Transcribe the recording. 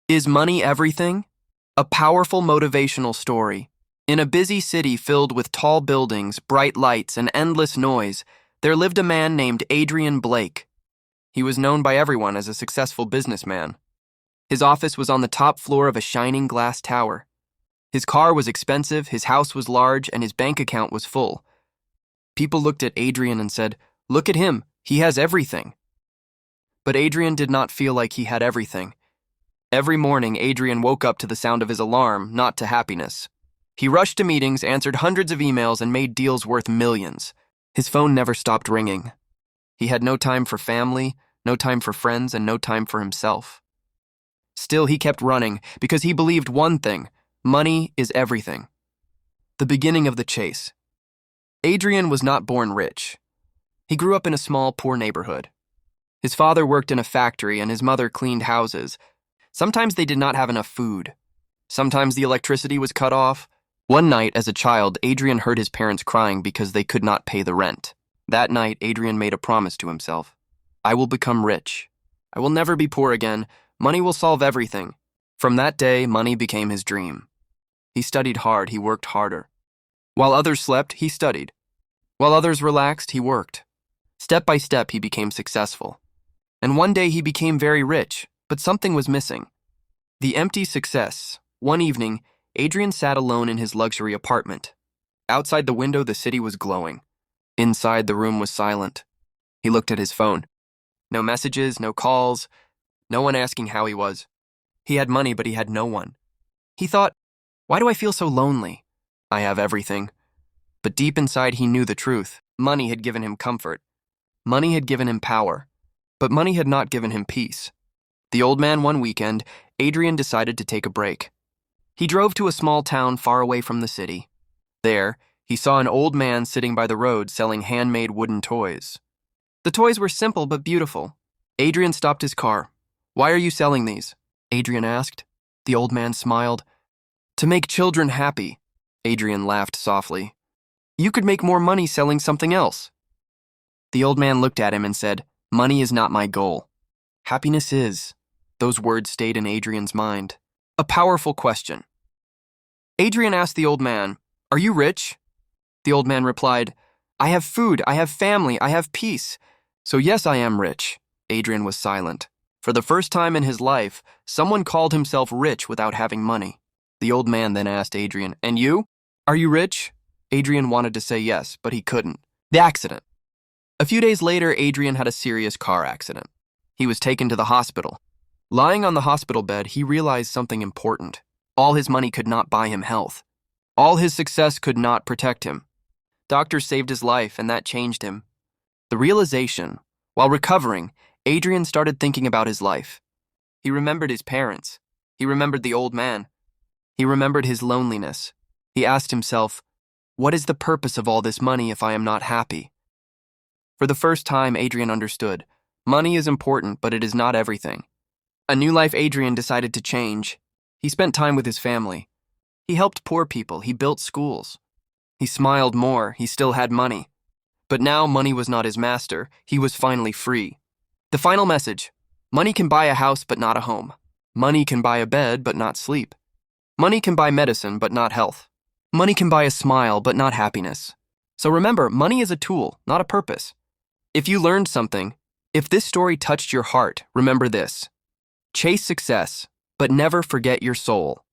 Is money everything? A powerful motivational story. In a busy city filled with tall buildings, bright lights, and endless noise, there lived a man named Adrian Blake. He was known by everyone as a successful businessman. His office was on the top floor of a shining glass tower. His car was expensive, his house was large, and his bank account was full. People looked at Adrian and said, "Look at him, he has everything." But Adrian did not feel like he had everything. Every morning, Adrian woke up to the sound of his alarm, not to happiness. He rushed to meetings, answered hundreds of emails, and made deals worth millions. His phone never stopped ringing. He had no time for family, no time for friends, and no time for himself. Still, he kept running because he believed one thing: money is everything. The beginning of the chase. Adrian was not born rich. He grew up in a small, poor neighborhood. His father worked in a factory and his mother cleaned houses. Sometimes they did not have enough food. Sometimes the electricity was cut off. One night, as a child, Adrian heard his parents crying because they could not pay the rent. That night, Adrian made a promise to himself. "I will become rich. I will never be poor again. Money will solve everything." From that day, money became his dream. He studied hard, he worked harder. While others slept, he studied. While others relaxed, he worked. Step by step, he became successful. And one day he became very rich, but something was missing. The empty success. One evening, Adrian sat alone in his luxury apartment. Outside the window, the city was glowing. Inside, the room was silent. He looked at his phone. No messages, no calls, no one asking how he was. He had money, but he had no one. He thought, "Why do I feel so lonely? I have everything." But deep inside, he knew the truth. Money had given him comfort. Money had given him power. But money had not given him peace. The old man, one weekend, Adrian decided to take a break. He drove to a small town far away from the city. There, he saw an old man sitting by the road selling handmade wooden toys. The toys were simple but beautiful. Adrian stopped his car. "Why are you selling these?" Adrian asked. The old man smiled. "To make children happy." Adrian laughed softly. "You could make more money selling something else." The old man looked at him and said, "Money is not my goal. Happiness is." Those words stayed in Adrian's mind. A powerful question. Adrian asked the old man, "Are you rich?" The old man replied, "I have food, I have family, I have peace. So yes, I am rich." Adrian was silent. For the first time in his life, someone called himself rich without having money. The old man then asked Adrian, "And you? Are you rich?" Adrian wanted to say yes, but he couldn't. The accident. A few days later, Adrian had a serious car accident. He was taken to the hospital. Lying on the hospital bed, he realized something important. All his money could not buy him health. All his success could not protect him. Doctors saved his life, and that changed him. The realization, while recovering, Adrian started thinking about his life. He remembered his parents. He remembered the old man. He remembered his loneliness. He asked himself, "What is the purpose of all this money if I am not happy?" For the first time, Adrian understood. Money is important, but it is not everything. A new life Adrian decided to change. He spent time with his family. He helped poor people. He built schools. He smiled more. He still had money. But now money was not his master. He was finally free. The final message: money can buy a house, but not a home. Money can buy a bed, but not sleep. Money can buy medicine, but not health. Money can buy a smile, but not happiness. So remember, money is a tool, not a purpose. If you learned something, if this story touched your heart, remember this: chase success, but never forget your soul.